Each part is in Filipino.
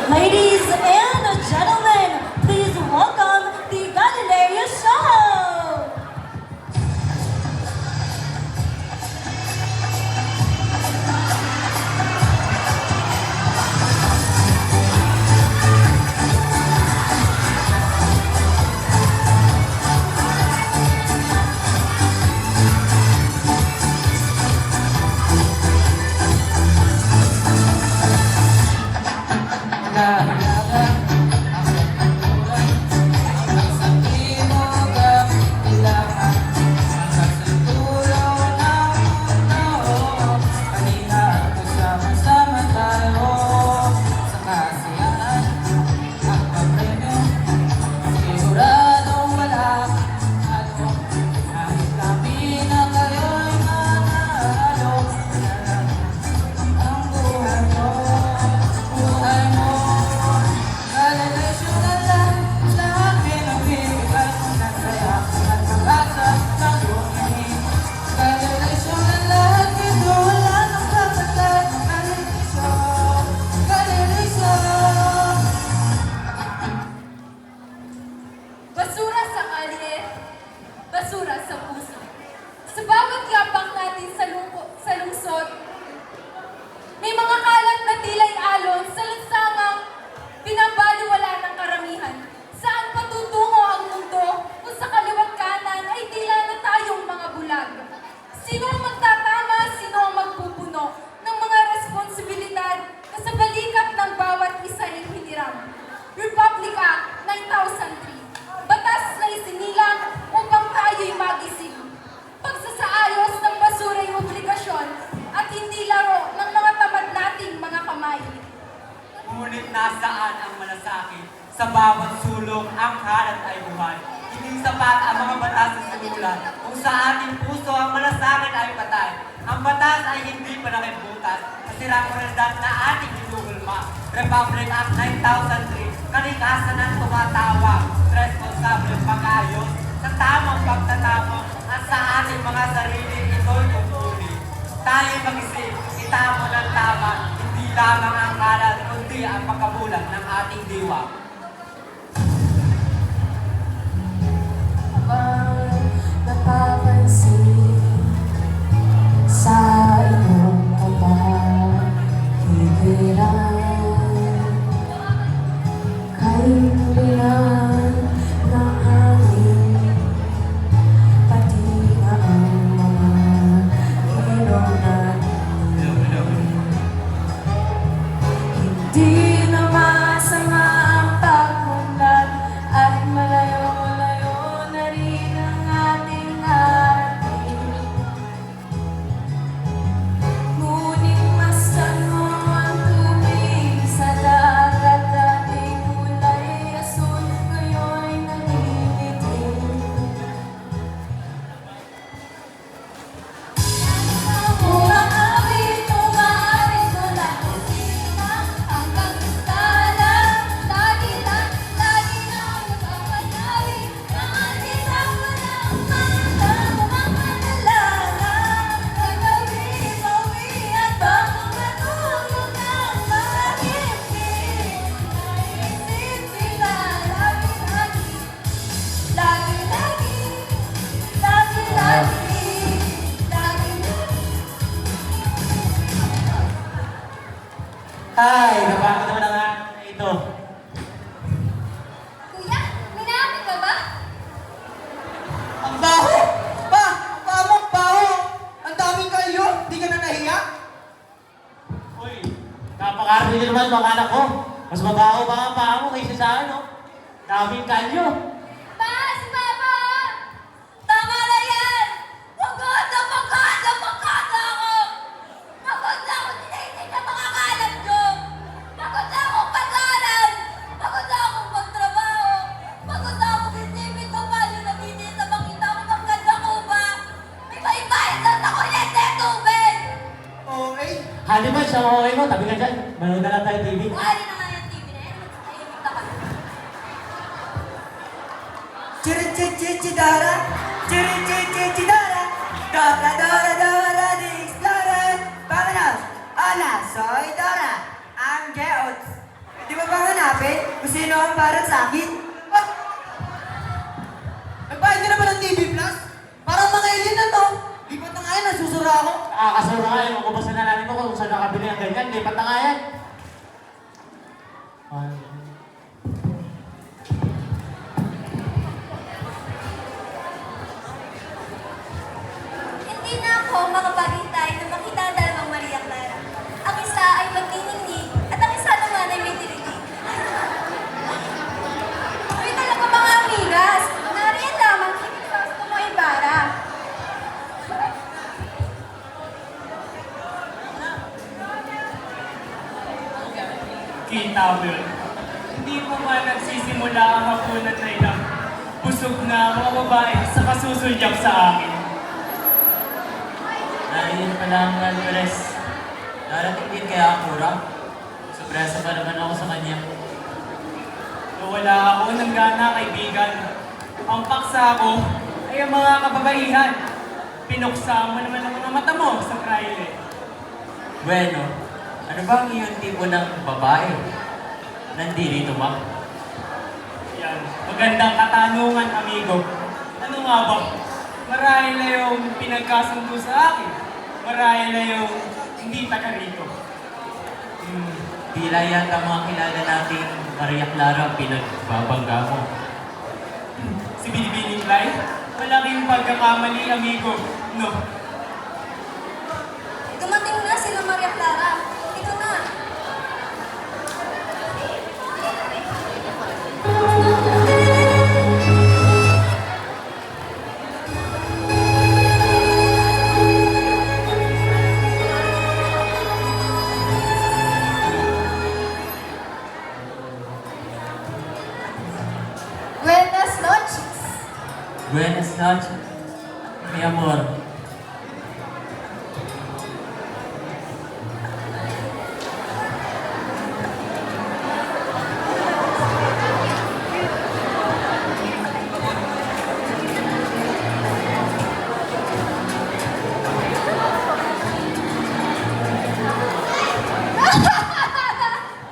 Ladies and gentlemen, please welcome the Galileo Show! Basura sa kalye, basura sa puso. Sa bawat yapak natin sa lungsod, may mga kalat na tila'y alon sa lansangang pinabaliwala ng karamihan. Saan patutungo ang mundo kung sa kaliwat kanan ay tila na tayong mga bulag? Sino ang magtatama, sino ang magpupuno ng mga responsibilidad na sa balikat ng bawat isa ay hiniram? Republic Act 9003. Batas na isinilang upang tayo'y magising. Pagsasaayos ng basura'y obligasyon at hindi laro ng mga tamad nating mga kamay. Ngunit nasaan ang malasakit? Sa bawat sulong, ang kalat ay buhay. Hindi sapat ang mga batas sa sinulat. Kung sa ating puso, ang malasakit ay patay. Ang batas ay hindi pa nakibutas. Masirang realidad na ating hinugulma. Republic Act 9003, kalikasan ang tumatawag. Responsable pag-ayos sa tamang pagtatapos at sa ating mga sarili ito'y kukunin. Tayo mag-isip, itamo ng tama, hindi lamang ang kalat, kundi ang pagkabulag ng ating diwa. Napapansin sa iyong kapatiran kay mulian ng hangin, pati na ang mga ilong natin. Hindi na masama ang pagmunlad at malayo-layo na rin ang ating ating. Ngunit mas ano ang tubig sa dagat, dating kulay asul, ngayon'y nangingitim. Ang awit, umaarit mula kusina hanggang bintana. Lagi na nagpapanawi ng ating walang mga panalangin. Pagawi-bawi at bangong matulog ng mga ngiti. Naisip kita lagi-lagi, lagi-lagi, lagi-lagi, lagi-lagi. Ay, napakot naman ang ito. Kuya, may naamin ka ba? Ang baho! Pa! Ang paa mo, ang baho! Ang daming kayo! Di ka na nahiya? Uy, napakarte nyo naman mga anak ko. Mas mabaho ba ang paa mo kaysa sa ano? Daming kanyo. Pa, si Papa! Tama na yan! Pagod na ako! Pagod na ako tinitin na mga kalat ko! Pagod na akong pag-aaral! Pagod na akong magtrabaho! Pagod na akong isipin kung paano nabitin na makita ko ng ganda ko ba? May maibayad lang na kuryente at tubig! Okay. Haliman siya okay mo, tabi ka dyan. Manood na lang tayo TV. Buhari na nga yung TV na yan. Tahimik na kami. Chirichichichidara! Chirichichichidara! Dora, Dora, Dora, the Explorer! Vámonos! Hola, soy Dora. I'm Geots. Di ba ba sino ang para sa akin? Ah! Nagbayad ka na ba ng TV Plus? Parang mga alien na to. Lipat na nga yan, nasusura ako. Nakakasura nga yung magubasan na namin mo kung saan nakabili ng ganyan. Lipat na nga yan. Hindi na ako makapagintay na makita ang dalawang Maria Clara. Ang isa ay magniningning at ang isa naman ay may dirinig. Uy, talaga mga amigas. Nariyan lamang kinisos mo Ibarra. Kita mo yun. Hindi pa man nagsisimula ang hapunan na ilang busog na mga babae sa kasusulyak sa akin. Nariyan pa lang ng Alvarez. Darating din kaya ang kura. Sorpresa pa naman ako sa kanya. Wala ako ng gana, kaibigan. Ang paksa ko ay ang mga kababaihan. Pinuksa mo naman ang mga mata mo sa praile. Bueno, ano ba ang iyong tipo ng babae? Nandito ba? Yan. Magandang katanungan, amigo. Ano nga ba? Marahil na yung pinagkasundo sa akin. Marahil na yung hindi taga rito. Tila yata mga kilala nating Maria Clara ang pinagbabangga mo. Si Binibining Lai, malaking pagkakamali, amigo. No. Dumating na sila Maria Clara. Ito na. Buenas noches. Buenas noches, mi amor.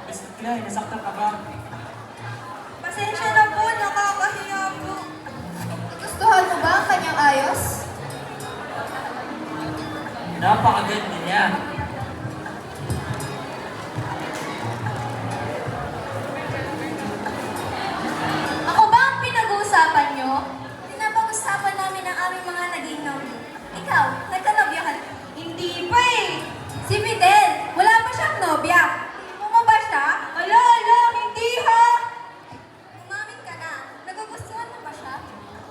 Mr. Clay, nasaktan ka ba? Pasensya na po, nakakahiya po. Gustuhan mo ba ang kanyang ayos? Napakaganda niya. Ako ba ang pinag-uusapan nyo? Pinapag-usapan namin ang aming mga naging nobyo. Ikaw, nagkanobyahan? Hindi pa eh. Si Fidel, wala pa siyang nobya. Mo ba siya? Ala, hindi ha. Umamin ka na. Nagugustuhan mo ba siya?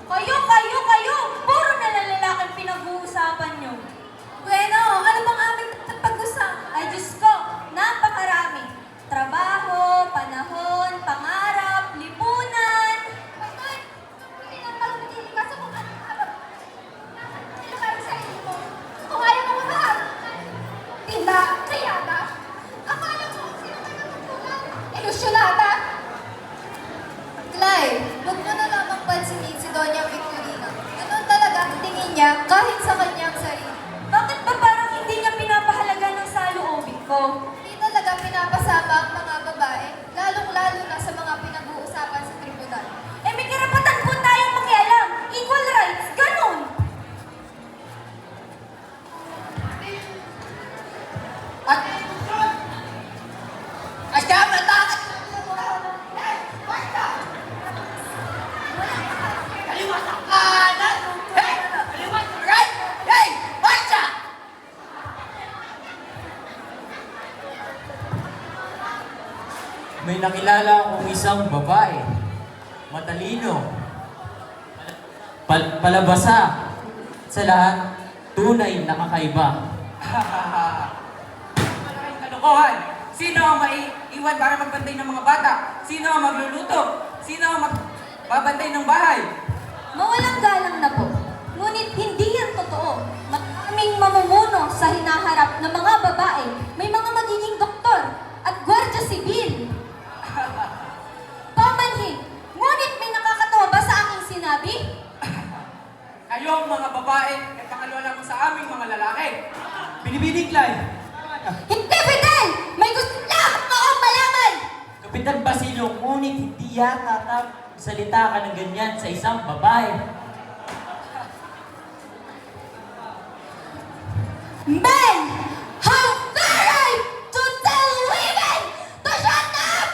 Kayo! Puro na lang lalaking pinag-uusapan nyo. Bueno, ano bang aming pag-usap? Ay, Diyos ko, napakarami. Trabaho, panahon, pangarap, lipunan. Ay, pinapagpili ka sa kung ano. Sino kayo sa inyo mo? Kung ayaw mo mahal. Tinda, kayada. Akala mo, sino ka nagtutulad? Ilusyonada. Clay, huwag mo na lamang pansinin si Doña Victorina. Ganun talaga ang tingin niya kahit sa kanyang sarili. Bakit ba parang hindi niya pinapahalaga ng saloobin ko? Hindi talaga pinapasama ang mga babae, lalong-lalo na sa mga pinag-uusapan sa tribunal. Eh, may karapatan po tayong makialam. Equal rights, ganun. At kaya matakot! Kaliwat ang kanan! Hey! Kaliwat ang right! Hey! Marcha! May nakilala akong isang babae. Matalino. Palabasa. Sa lahat, tunay na kakaiba. Malaking kalokohan. Sino ang maiiwan para magbantay ng mga bata? Sino ang magluluto? Sino ang magbabantay ng bahay? Mawalang galang na po. Ngunit hindi yan totoo. Maraming mamumuno sa hinaharap ng mga babae. May mga magiging doktor at gwardya sibil. Pamanhin, ngunit may nakakatawa ba sa aking sinabi? Kayong mga babae ay pakalwala mo sa aming mga lalaki. Binibining Clay. Hindi, Fidel! May gusto lang akong malaman! Kapitan Basilio, ngunit hindi yata salita ka ng ganyan sa isang babae. Men! How dare I to tell women to shut up!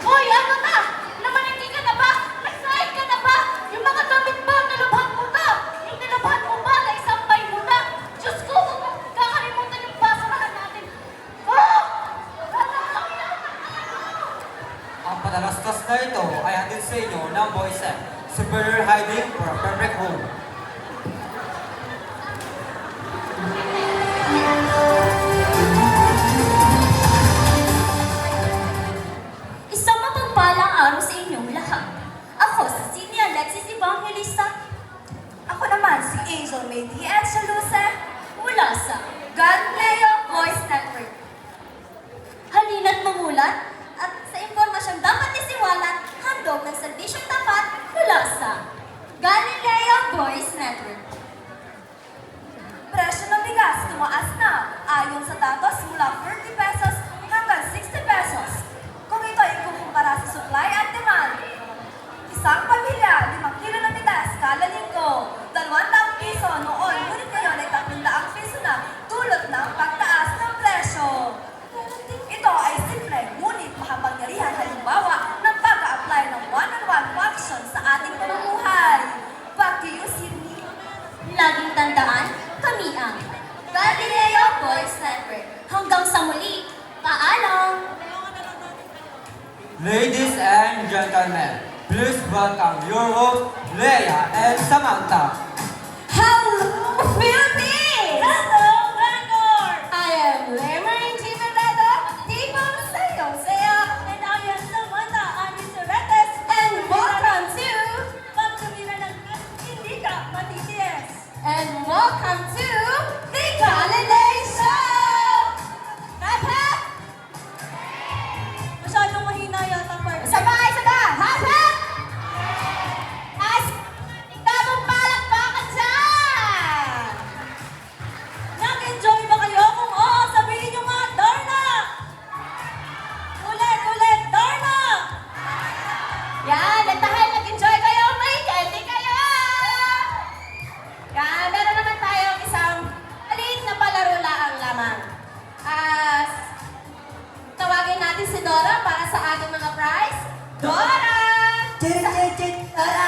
Hoy, ano na? Namaniti ka na ba? Nagsahin ka na ba? Yung mga damit ba, nilabhan mo na? Yung nilabhan mo ba, naisampay mo na? Diyos ko, kakalimutan yung basurahan natin. Oh! Ang padalastas na ito ay hatid sa inyo ng Boys F. Superior Hiding for a Perfect Home. Isang mapagpalang araw sa inyong lahat. Ako si Senior Alexis Evangelista. Ako naman si Angel May D. Angeluce mula sa Galileo Voice Network. Halina't mamulat at sa impormasyong dapat isiwalat, handog ng serbisyong tapat mula sa Galileo Voice Network. Presyo ng bigas tumaas na ayon sa datos mula 30 pesos hanggang 60 pesos. Kung ito ay ikukumpara sa supply at demand, isang pamilya, 5 kilo ng bigas kada linggo, 200 piso noon, ngunit ngayon ay 300 piso na dulot ng pagtaas ng presyo. Ito ay simple, ngunit makapangyarihan halimbawa ng pag-a-apply ng one-on-one function sa ating pamumuhay. Back to you, Sydney. Laging tandaan, kami ang Galileo Voice Network. Hanggang sa muli, paalam! Ladies and gentlemen, please welcome your hosts, Leia and Samantha. Hello, Philippines! Hello, Vanguard! I am Lemon Chimerado, Tipong Sayo Sayo, and I am Samantha Anisoretes, and welcome to Pagkamira ng Hindi Ka Matitiis. And welcome to the Galileo Show! Hap hap! Masyadong mahina yata, Park. Sabay! Hap hap! As tamang palakpakan dyan! Nag-enjoy ba kayo? Kung oo, sabihin nyo nga, Darna! Ulit, Darna! Yan, at dahil nag-enjoy kayo, may candy kayo! Yan, meron naman tayong isang maliit na palaro ang lamang. Tawagin natin si Dora para sa ating mga prize. Dora! Dora!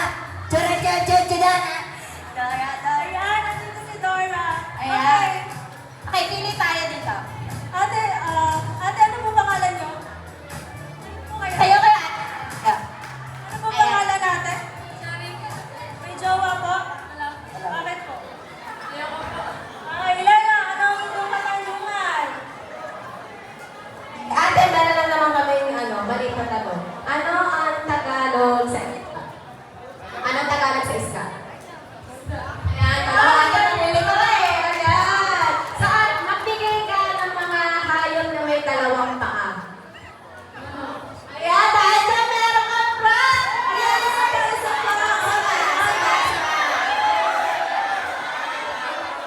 Nandito si Dora. Ayan. Okay, pili tayo dito. Ate, ano po pangalan nyo? Kayo kaya? Ano po pangalan natin? May jowa po? Bakit po? Ilaya, ano ang inyong katanungan? Ate, meron lang naman kami maliit na tanong. Ano ang Tagalog sa iska? Anong Tagalog sa iska? Ayan, ate, napili ko Ayan. Saan? Magbigay ka ng mga hayop na may dalawang paa. Ayan, dahil dyan meron kang prank! Ayan, isa pa.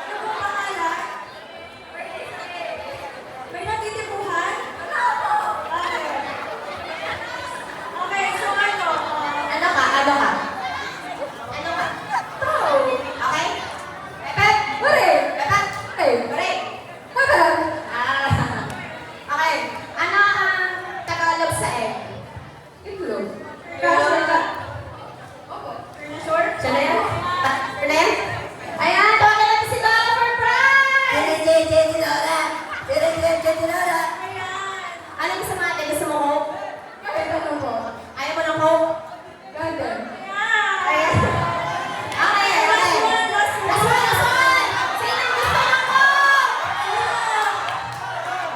Ano po pangalan? May natitipuhan? Okay, so ano? Ano ka? Ano ka? Ano ka? Oh, okay? Pepet! Huri! Pepet! Huri! Okay. Ano ang Tagalog sa egg? Itlog. Sure ka? Sure? Siya na yan? Siya na yan? Ayan, tawagan natin si Dora for prize! Ayan. Ano gusto mo ate? Gusto mo Coke? Kahit anong Coke. Ayaw mo ng Coke? Ganda. Ayan. Ayan. Okay, okay. Last one. Last one! Sino ang gusto ng Coke?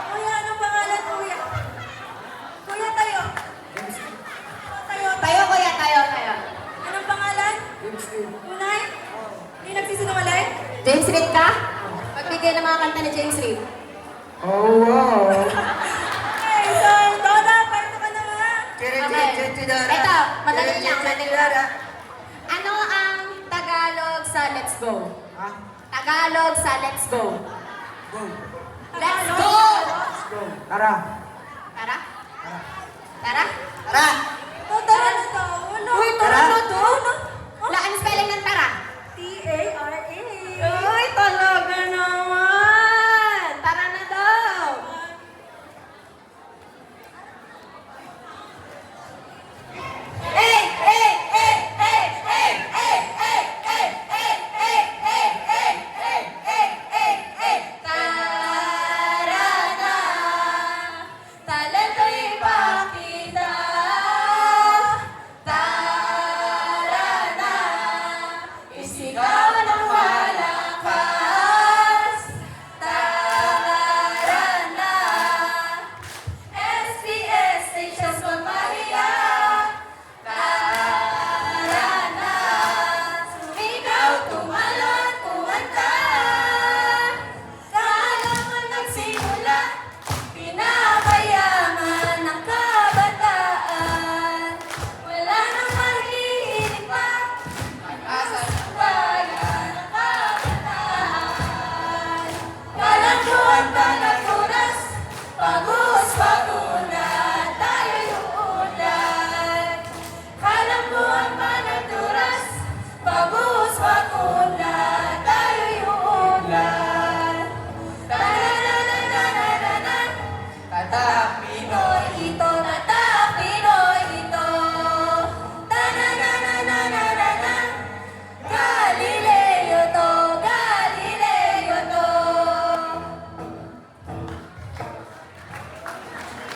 Kuya, anong pangalan, kuya? Kuya, tayo. Tayo. Tayo, kuya. Tayo. Anong pangalan? Tunay? Hindi nagsisinungaling? James Reid ka? Magbigay ng mga kanta ni James Reid. Okay, so, Dora, parto ka na nga. Okay. Ito, madali lang. sa let's go. Ha? Tagalog sa let's go. Go. Let's go! Go. Tara. Tara? Tara? Tara! Tara na daw.